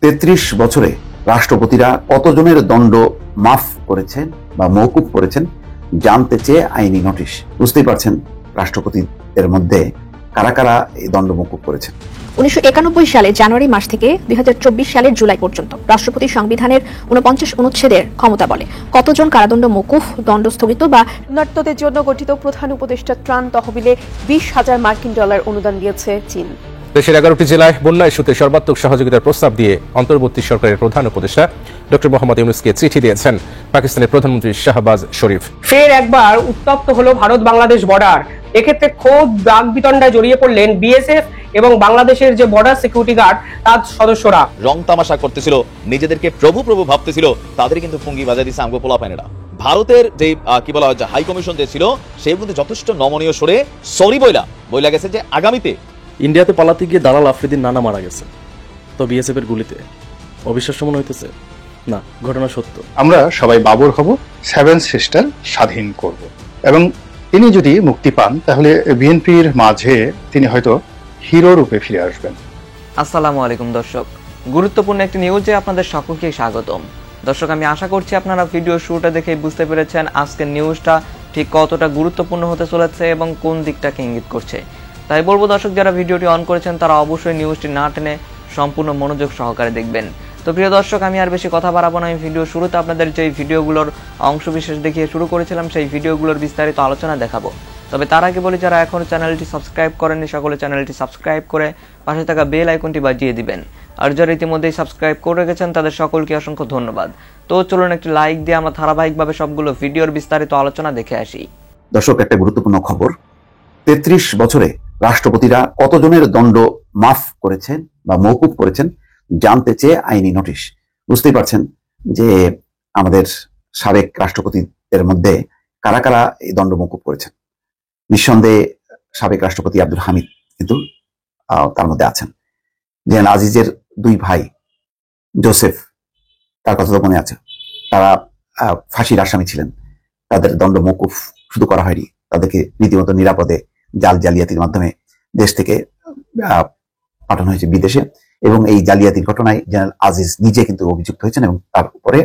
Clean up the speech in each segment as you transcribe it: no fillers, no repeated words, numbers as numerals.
33 বছরে রাষ্ট্রপতিরা কতজনের দণ্ড মাফ করেছেন বা মওকুফ করেছেন জানতে চেয়ে আইনি নোটিশ। বুঝতেই পারছেন রাষ্ট্রপতিদের মধ্যে কারা কারা এই দণ্ড মওকুফ করেছেন। 1991 সালে জানুয়ারি মাস থেকে 2024 সালের জুলাই পর্যন্ত রাষ্ট্রপতি সংবিধানের 49 অনুচ্ছেদের ক্ষমতা বলে কতজন কারাদণ্ড মওকুফ, দণ্ড স্থগিত বা শরণার্থীদের জন্য গঠিত প্রধান উপদেষ্টা ত্রাণ তহবিলে 20,000 মার্কিন ডলার অনুদান দিয়েছে চীন। দেশের 11টি জেলায় বন্যা ইস্যুতে সর্বাত্মক সহযোগিতার প্রস্তাব দিয়ে অন্তর্বর্তী সরকারের প্রধান উপদেষ্টা ডক্টর মোহাম্মদ ইউনূসকে চিঠি দিয়েছেন পাকিস্তানের প্রধানমন্ত্রী শাহবাজ শরীফ। ফের একবার উত্তপ্ত হলো ভারত বাংলাদেশ বর্ডার। এক্ষেত্রে খোদ বাগবিতণ্ডায় জড়িয়ে পড়লেন বিএসএফ এবং বাংলাদেশের যে বর্ডার সিকিউরিটি গার্ড তার সদস্যরা। রং তামাশা করতেছিল, নিজেদেরকে প্রভু প্রভু ভাবতেছিল, তাদের কিন্তু ফুঙ্গি বাজায় দিচ্ছে আমগো পোলাপাইনেরা। ভারতের যে কি বলা হয় হাই কমিশন যে ছিল সে কিন্তু যথেষ্ট নমনীয় সরে সরি বইলা গেছে যে আগামীতে ইন্ডিয়াতে পালাতে গিয়ে দালাল আফ্রিদিন নানা মারা গেছে তো বিএসএফ এর গুলিতে। অবিশ্বাস্য মনে হইতেছে না, ঘটনা সত্য। আমরা সবাই বাবর হব, 7 সিস্টার স্বাধীন করব এবং তিনি যদি মুক্তি পান তাহলে বিএনপির মাঝে তিনি হয়তো হিরো রূপে ফিরে আসবেন। আসসালামু আলাইকুম দর্শক, গুরুত্বপূর্ণ একটি নিউজে আপনাদের সকলকে স্বাগতম। দর্শক, আমি আশা করছি আপনারা ভিডিও শুরুটা দেখে বুঝতে পেরেছেন আজকের নিউজটা ঠিক কতটা গুরুত্বপূর্ণ হতে চলেছে এবং কোন দিকটাকে ইঙ্গিত করছে। তাই বলবো দর্শক, যারা ভিডিওটি অন করেছেন তারা অবশ্যই নিউজটি না টেনে সম্পূর্ণ মনোযোগ সহকারে দেখবেন। তো প্রিয় দর্শক, আমি আর বেশি কথা বাড়াবো না। আমি ভিডিও শুরুতে আপনাদের যে ভিডিওগুলোর অংশবিশেষ দেখিয়ে শুরু করেছিলাম সেই ভিডিওগুলোর বিস্তারিত আলোচনা দেখাবো। তবে তার আগে বলি, যারা এখনো চ্যানেলটি সাবস্ক্রাইব করেননি সকলে চ্যানেলটি সাবস্ক্রাইব করে পাশে থাকা বেল আইকনটি বাজিয়ে দিবেন। আর যারা ইতিমধ্যেই সাবস্ক্রাইব করে রেখেছেন তাদের সকলকে অসংখ্য ধন্যবাদ। তো চলুন একটি লাইক দিয়ে আমরা ধারাবাহিকভাবে সবগুলো ভিডিওর বিস্তারিত আলোচনা দেখে আসি। দর্শক, একটা গুরুত্বপূর্ণ খবর। 33 বছরে রাষ্ট্রপতিরা কতজনের দণ্ড মাফ করেছেন বা মওকুফ করেছেন জানতে চেয়ে আইনি নোটিশ। বুঝতেই পারছেন যে আমাদের সাবেক রাষ্ট্রপতিদের মধ্যে কারা কারা এই দণ্ড মওকুফ করেছেন। নিঃসন্দেহে সাবেক রাষ্ট্রপতি আব্দুল হামিদ কিন্তু তার মধ্যে আছেন। জেনারেল আজিজের 2 ভাই জোসেফ, তার কথা তো মনে আছে, তারা ফাঁসির আসামি ছিলেন। তাদের দণ্ড মওকুফ শুধু করা হয়নি, তাদেরকে রীতিমতো নিরাপদে জালিয়াতির মাধ্যমে দেশ থেকে পাঠানো হয়েছে বিদেশে। এবং এই জালিয়াতির ঘটনায় জেনারেল আজিজ নিজে কিন্তু অভিযুক্ত হয়েছেন এবং তার উপরে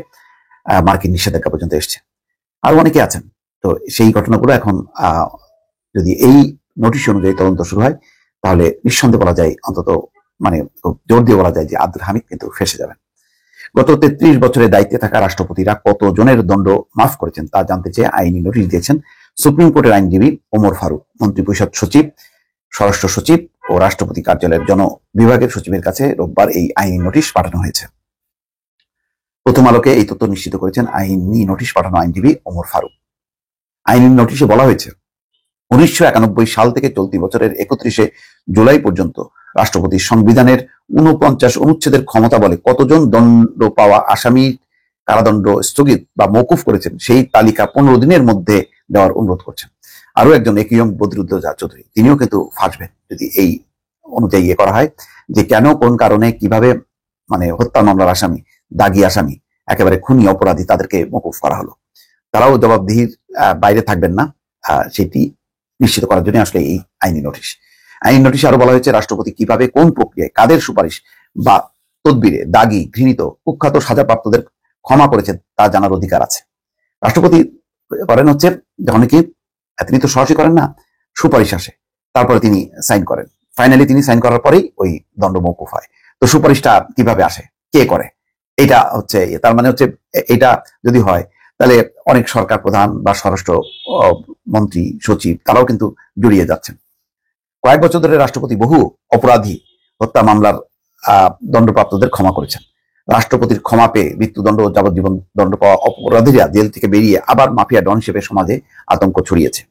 মার্কিন নিষেধাজ্ঞা পর্যন্ত এসছে। আর অনেকে আছেন। তো সেই ঘটনাগুলো এখন যদি এই নোটিশ অনুযায়ী তদন্ত শুরু হয় তাহলে নিঃসন্দেহে বলা যায়, অন্তত খুব জোর দিয়ে বলা যায় যে আব্দুল হামিদ কিন্তু ফেঁসে যাবেন। গত 33 বছরের দায়িত্বে থাকা রাষ্ট্রপতিরা কতজনের দণ্ড মাফ করেছেন তা জানতে চেয়ে আইনি নোটিশ দিয়েছেন সুপ্রিম কোর্টের আইনজীবী ওমর ফারুক। মন্ত্রিপরিষদ সচিব, স্বরাষ্ট্র সচিব ও রাষ্ট্রপতি কার্যালয়ের জন বিভাগের সচিবের কাছে রোববার এই আইনি নোটিশ পাঠানো হয়েছে। প্রথম আলোকে এই তথ্য নিশ্চিত করেছেন আইনি নোটিশ পাঠানো আইনজীবী ওমর ফারুক। আইনি নোটিশে বলা হয়েছে 1991 সাল থেকে চলতি বছরের 31 জুলাই পর্যন্ত রাষ্ট্রপতি সংবিধানের 49 অনুচ্ছেদের ক্ষমতা বলে কতজন দণ্ড পাওয়া আসামি কারাদণ্ড স্থগিত বা মওকুফ করেছেন সেই তালিকা 15 দিনের মধ্যে দেওয়ার অনুরোধ করছেন। আরো একজন একইয়ং বদরুদ্দোজা চৌধুরী, তিনিও কিন্তু ফাঁসবেন যদি এই অনুযায়ী করা হয় যে কেন, কোন কারণে, কিভাবে হত্যা মামলার আসামি, দাগী আসামি, একেবারে খুনি অপরাধী তাদেরকে মওকুফ করা হলো। তারাও জবাবদিহির বাইরে থাকবেন না, সেটি নিশ্চিত করার জন্য আসলে এই আইনি নোটিশ। আইনি নোটিশে আরো বলা হয়েছে রাষ্ট্রপতি কিভাবে, কোন প্রক্রিয়ায়, কাদের সুপারিশ বা তদবিরে দাগী, ঘৃণিত, কুখ্যাত সাজাপ্রাপ্তদের ক্ষমা করেছেন তা জানার অধিকার আছে। রাষ্ট্রপতি করেন হচ্ছে যখন কি তিনি তো সরাসরি করেন না, সুপারিশ আসে, তারপরে তিনি সাইন করেন। ফাইনালি তিনি সাইন করার পরেই ওই দণ্ড মওকুফ হয়। তো সুপারিশটা কিভাবে আসে, কে করে, এটা হচ্ছে তার মানে হচ্ছে এটা যদি হয় তাহলে অনেক সরকার প্রধান বা স্বরাষ্ট্র মন্ত্রী, সচিব তারাও কিন্তু জড়িয়ে যাচ্ছেন। কয়েক বছর ধরে রাষ্ট্রপতি বহু অপরাধী, হত্যা মামলার দণ্ডপ্রাপ্তদের ক্ষমা করেছেন। রাষ্ট্রপতির ক্ষমা পেয়ে মৃত্যুদণ্ড ও যাবজ্জীবন দণ্ড পাওয়া অপরাধীরা জেল থেকে বেরিয়ে আবার মাফিয়া ডন হিসেবে সমাজে আতঙ্ক ছড়িয়েছে।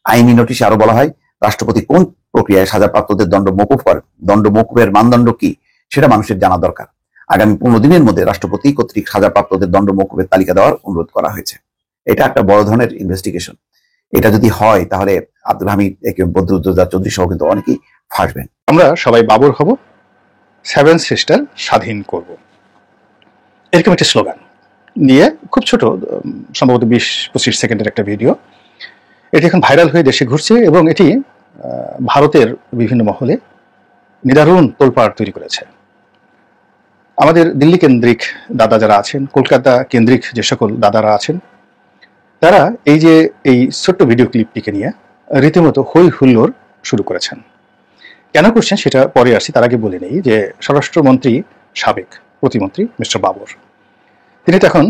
আইনি নোটিশে আরো বলা হয় রাষ্ট্রপতি কোন প্রক্রিয়ায় সাজাপ্রাপ্তদের দণ্ড মওকুফ করেন, দণ্ড মওকুফের মানদণ্ড কি সেটা মানুষের জানা দরকার। আগামী 15 দিনের মধ্যে রাষ্ট্রপতি কর্তৃক সাজাপ্রাপ্তদের দণ্ড মওকুফের তালিকা দেওয়ার অনুরোধ করা হয়েছে। এটা একটা বড় ধরনের ইনভেস্টিগেশন। এটা যদি হয় তাহলে আব্দুল হামিদ, বদরুদ্দোজা চৌধুরী সহ কিন্তু অনেকেই ফাঁসবেন। আমরা সবাই বাবর হব, 7 সিস্টার স্বাধীন করব, এরকম একটি স্লোগান নিয়ে খুব ছোট, সম্ভবত 20-25 সেকেন্ডের একটা ভিডিও। এটি এখন ভাইরাল হয়ে দেশে ঘুরছে এবং এটি ভারতের বিভিন্ন মহলে নিদারুণ তোলপাড় তৈরি করেছে। আমাদের দিল্লি কেন্দ্রিক দাদা যারা আছেন, কলকাতা কেন্দ্রিক যে সকল দাদারা আছেন, তারা এই ছোট্ট ভিডিও ক্লিপটিকে নিয়ে রীতিমতো হই হুল্লোড় শুরু করেছেন। কেন করছেন সেটা পরে আসছি, তার আগে বলে নেই যে স্বরাষ্ট্রমন্ত্রী সাবেক প্রতিমন্ত্রী মিস্টার বাবর, তিনি তো এখন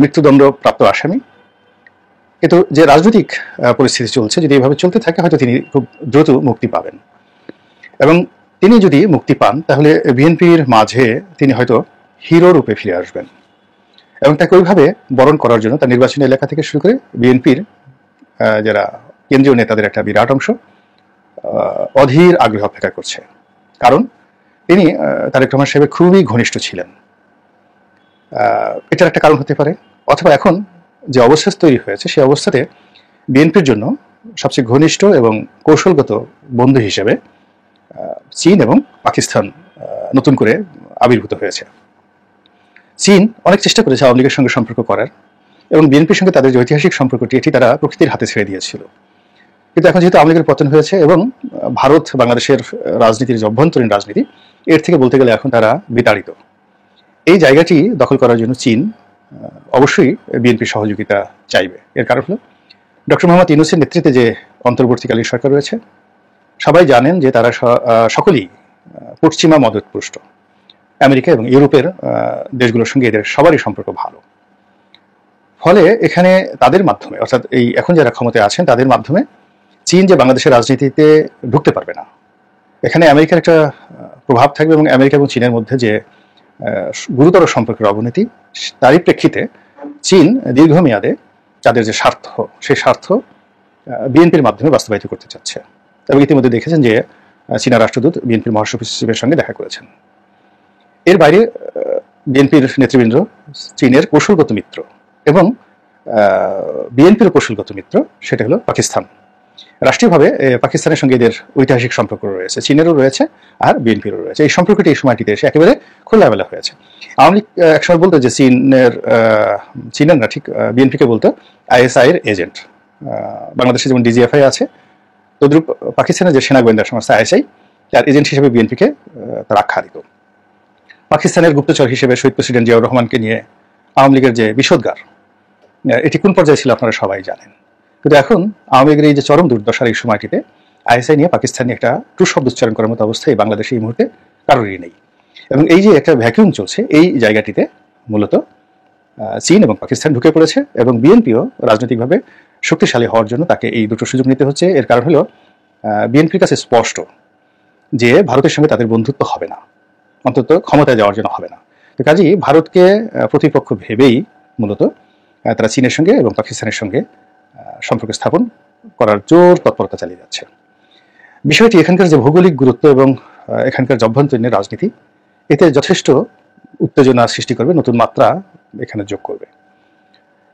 মৃত্যুদণ্ড প্রাপ্ত আসামি। কিন্তু যে রাজনৈতিক পরিস্থিতি চলছে, যদি এভাবে চলতে থাকে হয়তো তিনি খুব দ্রুত মুক্তি পাবেন, এবং তিনি যদি মুক্তি পান তাহলে বিএনপির মাঝে তিনি হয়তো হিরো রূপে ফিরে আসবেন, এবং তাকে ওইভাবে বরণ করার জন্য তার নির্বাচনী এলাকা থেকে শুরু করে বিএনপির যারা কেন্দ্রীয় নেতাদের একটা বিরাট অংশ অধীর আগ্রহ অপেক্ষা করছে। কারণ তিনি তারেক রহমান সাহেবের খুবই ঘনিষ্ঠ ছিলেন। এটার একটা কারণ হতে পারে, অথবা এখন যে অবস্থা তৈরি হয়েছে সেই অবস্থাতে বিএনপির জন্য সবচেয়ে ঘনিষ্ঠ এবং কৌশলগত বন্ধু হিসেবে চীন এবং পাকিস্তান নতুন করে আবির্ভূত হয়েছে। চীন অনেক চেষ্টা করেছে আওয়ামী লীগের সঙ্গে সম্পর্ক করার, এবং বিএনপির সঙ্গে তাদের যে ঐতিহাসিক সম্পর্কটি এটি তারা প্রকৃতির হাতে ছেড়ে দিয়েছিল। কিন্তু এখন যেহেতু আওয়ামী লীগের পতন হয়েছে এবং ভারত বাংলাদেশের রাজনীতির যে অভ্যন্তরীণ রাজনীতি, এর থেকে বলতে গেলে এখন তারা বিতাড়িত। এই জায়গাটি দখল করার জন্য চীন অবশ্যই বিএনপির সহযোগিতা চাইবে। এর কারণ হলো ডক্টর মোহাম্মদ ইউনূসের নেতৃত্বে যে অন্তর্বর্তীকালীন সরকার রয়েছে, সবাই জানেন যে তারা সকলেই পশ্চিমা মদতপুষ্ট। আমেরিকা এবং ইউরোপের দেশগুলোর সঙ্গে এদের সবারই সম্পর্ক ভালো। ফলে এখানে তাদের মাধ্যমে, অর্থাৎ এই এখন যারা ক্ষমতায় আছেন তাদের মাধ্যমে চীন যে বাংলাদেশের রাজনীতিতে ঢুকতে পারবে না। এখানে আমেরিকার একটা প্রভাব থাকবে, এবং আমেরিকা এবং চীনের মধ্যে যে গুরুতর সম্পর্কের অবনতি, তারই প্রেক্ষিতে চীন দীর্ঘমেয়াদে তাদের যে স্বার্থ, সেই স্বার্থ বিএনপির মাধ্যমে বাস্তবায়িত করতে চাচ্ছে। এবং ইতিমধ্যে দেখেছেন যে চীনা রাষ্ট্রদূত বিএনপির মহাসচিবের সঙ্গে দেখা করেছেন। এর বাইরে বিএনপির নেতৃবৃন্দ চীনের কৌশলগত মিত্র, এবং বিএনপির কৌশলগত মিত্র সেটা হলো পাকিস্তান। রাষ্ট্রীয়ভাবে পাকিস্তানের সঙ্গে এদের ঐতিহাসিক সম্পর্ক রয়েছে, চীনেরও রয়েছে আর বিএনপিরও রয়েছে। এই সম্পর্কটি এই সময়টিতে এসে একেবারে খোলামেলা হয়েছে। আওয়ামী লীগ একসময় বলতো যে চীনের না, ঠিক বিএনপিকে বলতো আইএসআই এর এজেন্ট। বাংলাদেশে যেমন ডিজিএফআই আছে, তদ্রুপ পাকিস্তানের যে সেনা গোয়েন্দা সংস্থা আইএসআই, তার এজেন্ট হিসেবে বিএনপিকে তার আখ্যা দিত। পাকিস্তানের গুপ্তচর হিসেবে শহীদ প্রেসিডেন্ট জিয়াউর রহমানকে নিয়ে আওয়ামী লীগের যে বিষোদ্গার, এটি কোন পর্যায়ে ছিল আপনারা সবাই জানেন। কিন্তু এখন আওয়ামী লীগের এই যে চরম দুর্দশার এই সময়টিতে আইএসআই নিয়ে পাকিস্তান নিয়ে একটা টু শব্দ উচ্চারণ করার মতো অবস্থায় বাংলাদেশে এই মুহূর্তে কারোরই নেই। এবং এই যে একটা ভ্যাকিউম চলছে, এই জায়গাটিতে মূলত চীন এবং পাকিস্তান ঢুকে পড়েছে, এবং বিএনপিও রাজনৈতিকভাবে শক্তিশালী হওয়ার জন্য তাকে এই দুটো সুযোগ নিতে হচ্ছে। এর কারণ হলো বিএনপির কাছে স্পষ্ট যে ভারতের সঙ্গে তাদের বন্ধুত্ব হবে না, অন্তত ক্ষমতায় যাওয়ার জন্য হবে না। তো কাজেই ভারতকে প্রতিপক্ষ ভেবেই মূলত তারা চীনের সঙ্গে এবং পাকিস্তানের সঙ্গে সম্পর্ক স্থাপন করার জোর তৎপরতা চালিয়ে যাচ্ছে। বিষয়টি এখানকার যে ভৌগোলিক গুরুত্ব এবং এখানকার অভ্যন্তরীণ রাজনীতি, এতে যথেষ্ট উত্তেজনা সৃষ্টি করবে, নতুন মাত্রা এখানে যোগ করবে।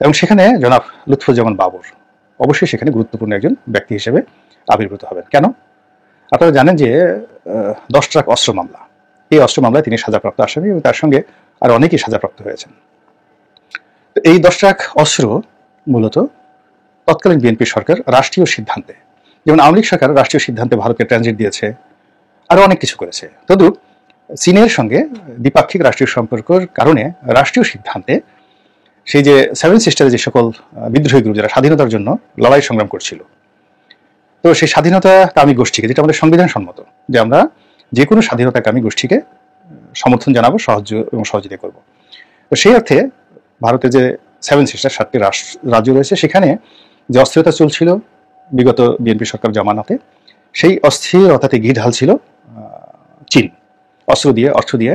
এবং সেখানে জনাব লুৎফুজ্জামান বাবর অবশ্যই সেখানে গুরুত্বপূর্ণ একজন ব্যক্তি হিসেবে আবির্ভূত হবেন। কেন? আপনারা জানেন যে 10 ট্রাক অস্ত্র মামলা, এই অস্ত্র মামলায় তিনি সাজাপ্রাপ্ত আসামি, এবং তার সঙ্গে আর অনেকেই সাজাপ্রাপ্ত হয়েছেন। এই 10 ট্রাক অস্ত্র মূলত তৎকালীন বিএনপি সরকার রাষ্ট্রীয় সিদ্ধান্তে, যেমন আওয়ামী লীগ সরকার রাষ্ট্রীয় সিদ্ধান্তে ভারতকে ট্রানজিট দিয়েছে, আরো অনেক কিছু করেছে। তদ্রুপ চীনের সঙ্গে দ্বিপাক্ষিক রাষ্ট্রীয় সম্পর্কের কারণে রাষ্ট্রীয় সিদ্ধান্তে সেই যে 7 সিস্টারে যে সকল বিদ্রোহী গ্রুপ যারা স্বাধীনতার জন্য লড়াই সংগ্রাম করছিল, তো সেই স্বাধীনতাকামী গোষ্ঠীকে, যেটা আমাদের সংবিধান সম্মত যে আমরা যে কোনো স্বাধীনতাকামী গোষ্ঠীকে সমর্থন জানাবো, সাহায্য এবং সহযোগিতা করব, তো সেই অর্থে ভারতে যে 7 সিস্টার 7টি রাজ্য রয়েছে, সেখানে যে অস্থিরতা চলছিল বিগত বিএনপি সরকার জামানাতে, সেই অস্থিরতাতে ঘি ঢালছিল চীন। অস্ত্র দিয়ে, অর্থ দিয়ে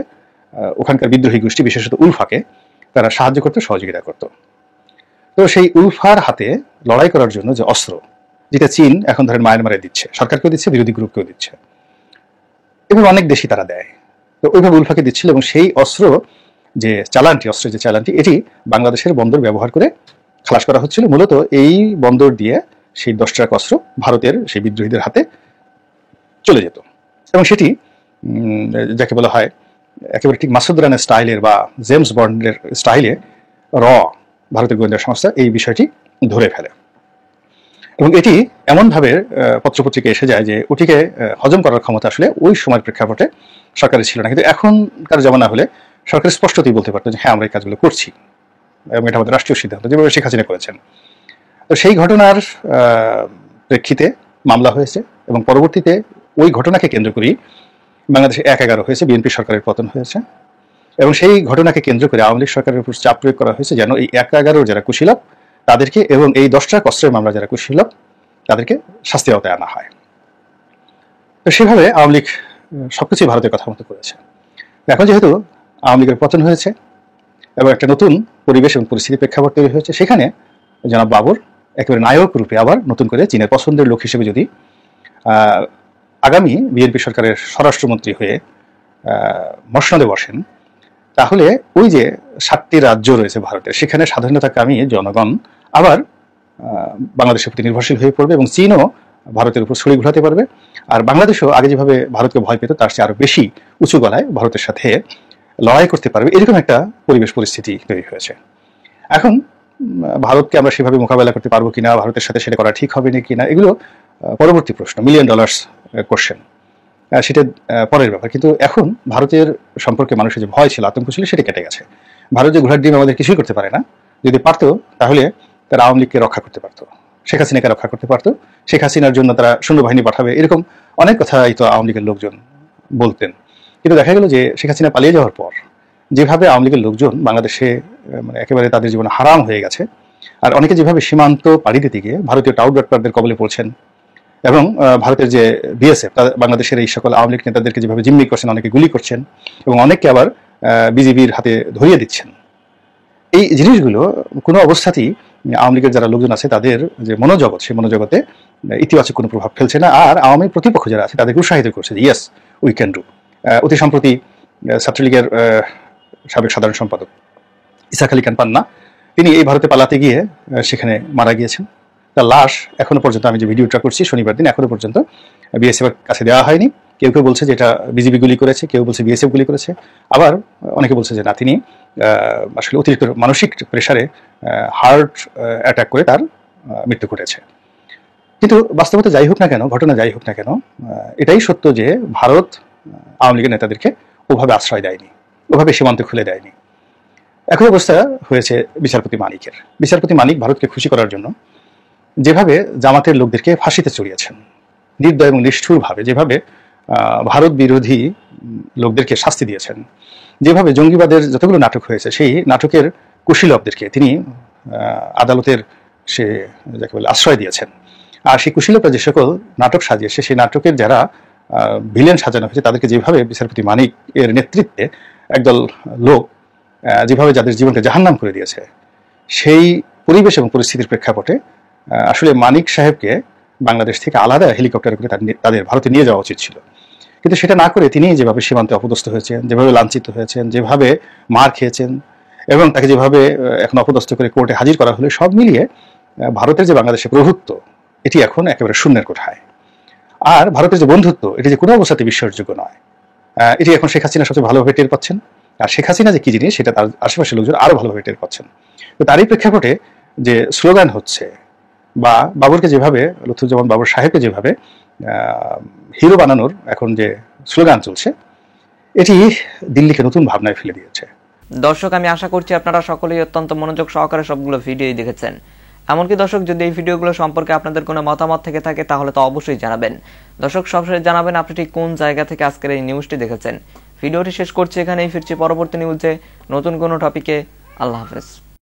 ওখানকার বিদ্রোহী গোষ্ঠী, বিশেষত উলফাকে তারা সাহায্য করতো, সহযোগিতা করত। তো সেই উলফার হাতে লড়াই করার জন্য যে অস্ত্র, যেটা চীন এখন ধরেন মায়ানমারে দিচ্ছে, সরকারকেও দিচ্ছে, বিরোধী গ্রুপকেও দিচ্ছে, এবং অনেক দেশই তারা দেয়, তো ওইভাবে উলফাকে দিচ্ছিল। এবং সেই অস্ত্রের যে চালানটি এটি বাংলাদেশের বন্দর ব্যবহার করে খালাস করা হচ্ছিল। মূলত এই বন্দর দিয়ে সেই 10 ট্রাক অস্ত্র ভারতের সেই বিদ্রোহীদের হাতে চলে যেত, এবং সেটি যাকে বলা হয় একেবারে ঠিক মাসুদ রানের স্টাইলের বা জেমস বন্ডের স্টাইলে ভারতের গোয়েন্দা সংস্থা এই বিষয়টি ধরে ফেলে। এবং এটি এমনভাবে পত্রপত্রিকা এসে যায় যে ওটিকে হজম করার ক্ষমতা আসলে ওই সময়ের প্রেক্ষাপটে সরকারের ছিল না। কিন্তু এখনকার জমানা হলে সরকার স্পষ্টতই বলতে পারতো যে হ্যাঁ আমরা এই কাজগুলো করছি এবং এটা আমাদের রাষ্ট্রীয় সিদ্ধান্ত, যেভাবে শেখ হাসিনা করেছেন। তো সেই ঘটনার প্রেক্ষিতে মামলা হয়েছে এবং পরবর্তীতে ওই ঘটনাকে কেন্দ্র করেই বাংলাদেশে ১/১১ হয়েছে, বিএনপি সরকারের পতন হয়েছে এবং সেই ঘটনাকে কেন্দ্র করে আওয়ামী লীগ সরকারের উপর চাপ প্রয়োগ করা হয়েছে যেন এই ১/১১ যারা কুশীলব তাদেরকে এবং এই 10টা অস্ত্রের মামলা যারা কুশীলব তাদেরকে শাস্তি আওতায় আনা হয়। তো সেভাবে আওয়ামী লীগ সবকিছুই ভারতের কথা মতো করেছে। এখন যেহেতু আওয়ামী লীগের পতন হয়েছে এবং একটা নতুন পরিবেশ এবং পরিস্থিতি প্রেক্ষাপট তৈরি হয়েছে, সেখানে জনাব বাবর একেবারে নায়ক রূপে আবার নতুন করে চীনের পছন্দের লোক হিসেবে যদি আগামী বিএনপি সরকারের স্বরাষ্ট্রমন্ত্রী হয়ে মসনদে বসেন, তাহলে ওই যে 7টি রাজ্য রয়েছে ভারতের, সেখানে স্বাধীনতাকামী জনগণ আবার বাংলাদেশের প্রতি নির্ভরশীল হয়ে পড়বে এবং চীনও ভারতের উপর ছড়ি ঘোরাতে পারবে। আর বাংলাদেশও আগে যেভাবে ভারতকে ভয় পেত তার চেয়ে আরো বেশি উঁচু গলায় ভারতের সাথে লড়াই করতে পারবে, এরকম একটা পরিবেশ পরিস্থিতি তৈরি হয়েছে। এখন ভারতকে আমরা সেভাবে মোকাবেলা করতে পারবো কিনা, ভারতের সাথে সেটা করা ঠিক হবে না কিনা, এগুলো পরবর্তী প্রশ্ন, $1 মিলিয়ন কোশ্চেন, সেটা পরের ব্যাপার। কিন্তু এখন ভারতের সম্পর্কে মানুষের যে ভয় ছিল, আতঙ্ক ছিল, সেটা কেটে গেছে। ভারত যে ঘোড়ার ডিম আমাদের কিছুই করতে পারে না, যদি পারতো তাহলে তারা আওয়ামী লীগকে রক্ষা করতে পারতো, শেখ হাসিনাকে রক্ষা করতে পারতো, শেখ হাসিনার জন্য তারা সৈন্যবাহিনী পাঠাবে, এরকম অনেক কথাই তো আওয়ামী লীগের লোকজন বলতেন। কিন্তু দেখা গেল যে শেখ হাসিনা পালিয়ে যাওয়ার পর যেভাবে আওয়ামী লীগের লোকজন বাংলাদেশে মানে একেবারে তাদের জীবনে হারাম হয়ে গেছে, আর অনেকে যেভাবে সীমান্ত পাড়ি দিতে গিয়ে ভারতীয় টাউটবাটপারদের কবলে পড়ছেন এবং ভারতের যে বিএসএফ বাংলাদেশের এই সকল আওয়ামী লীগ নেতাদেরকে যেভাবে জিম্মি করছেন, অনেকে গুলি করছেন এবং অনেককে আবার বিজিবির হাতে ধরিয়ে দিচ্ছেন, এই জিনিসগুলো কোনো অবস্থাতেই আওয়ামী লীগের যারা লোকজন আছে তাদের যে মনোজগৎ, সেই মনোজগতে ইতিবাচক কোনো প্রভাব ফেলছে না। আর আওয়ামী প্রতিপক্ষ যারা আছে তাদেরকে উৎসাহিত করছে যে ইয়েস উই ক্যান ডু। অতি সম্প্রতি ছাত্রলীগের সাবেক সাধারণ সম্পাদক ইসাক আলী খান পান্না, তিনি এই ভারতে পালাতে গিয়ে সেখানে মারা গিয়েছেন। তার লাশ এখনো পর্যন্ত, আমি যে ভিডিওটা করছি শনিবার দিন, এখনো পর্যন্ত বিএসএফ এর কাছে দেওয়া হয়নি। কেউ কেউ বলছে যে এটা বিজিবি গুলি করেছে, কেউ বলছে বিএসএফ গুলি করেছে, আবার অনেকে বলছে যে না, তিনি আসলে অতিরিক্ত মানসিক প্রেসারে হার্ট অ্যাটাক করে তার মৃত্যু ঘটেছে। কিন্তু বাস্তবতা যাই হোক না কেন, ঘটনা যাই হোক না কেন, এটাই সত্য যে ভারত আওয়ামী লীগের নেতাদেরকে ওভাবে আশ্রয় দেয়নি, ওভাবে সীমান্ত খুলে দেয়নি। একই অবস্থা হয়েছে বিচারপতি মানিকের। বিচারপতি মানিক ভারতকে খুশি করার জন্য যেভাবে জামাতের লোকদেরকে ফাঁসিতে চড়িয়েছেন, নির্দয় এবং নিষ্ঠুরভাবে যেভাবে ভারত বিরোধী লোকদেরকে শাস্তি দিয়েছেন, যেভাবে জঙ্গিবাদের যতগুলো নাটক হয়েছে সেই নাটকের কুশীলবদেরকে তিনি আদালতের সে যাকে বলে আশ্রয় দিয়েছেন। আর সেই কুশীলবরা যে সকল নাটক সাজিয়েছে, সেই নাটকের যারা ভিলেন সাজানো হয়েছে তাদেরকে যেভাবে বিচারপতি মানিক এর নেতৃত্বে একদল লোক যেভাবে যাদের জীবনকে জাহান্নাম করে দিয়েছে, সেই পরিবেশ এবং পরিস্থিতির প্রেক্ষাপটে আসলে মানিক সাহেবকে বাংলাদেশ থেকে আলাদা হেলিকপ্টারে করে তাদের ভারতে নিয়ে যাওয়া উচিত ছিল। কিন্তু সেটা না করে তিনি যেভাবে সীমান্তে অপদস্থ হয়েছেন, যেভাবে লাঞ্ছিত হয়েছেন, যেভাবে মার খেয়েছেন এবং তাকে যেভাবে এখন অপদস্থ করে কোর্টে হাজির করা হলো, সব মিলিয়ে ভারতের যে বাংলাদেশে প্রভুত্ব এটি এখন একেবারে শূন্যের কোঠায়। আর ভারতের যে বন্ধুত্ব এটি যে কোনো অবস্থাতে বিশ্বাসযোগ্য নয়, এটি এখন শেখ হাসিনা সবচেয়ে ভালোভাবে টের পাচ্ছেন। আর শেখ হাসিনা যে কি জিনিস সেটা তার আশেপাশের লোকজন আরো ভালোভাবে টের পাচ্ছেন। তো তারই প্রেক্ষাপটে যে স্লোগান হচ্ছে, বা বাবরকে যেভাবে, লুৎফুজ্জামান বাবর সাহেবকে যেভাবে হিরো বানানোর এখন যে স্লোগান চলছে, এটি দিল্লিকে নতুন ভাবনায় ফেলে দিয়েছে। দর্শক, আমি আশা করছি আপনারা সকলেই অত্যন্ত মনোযোগ সহকারে সবগুলো ভিডিওই দেখেছেন। এমনকি দর্শক, যদি এই ভিডিওগুলো সম্পর্কে আপনাদের কোনো মতামত থেকে থাকে তাহলে তো অবশ্যই জানাবেন। দর্শক, সবশেষে জানাবেন আপনি ঠিক কোন জায়গা থেকে আজকের এই নিউজটি দেখেছেন। ভিডিওটি শেষ করছি এখানেই, ফিরছি পরবর্তী নিউজে নতুন কোনো টপিকে। আল্লাহ হাফেজ।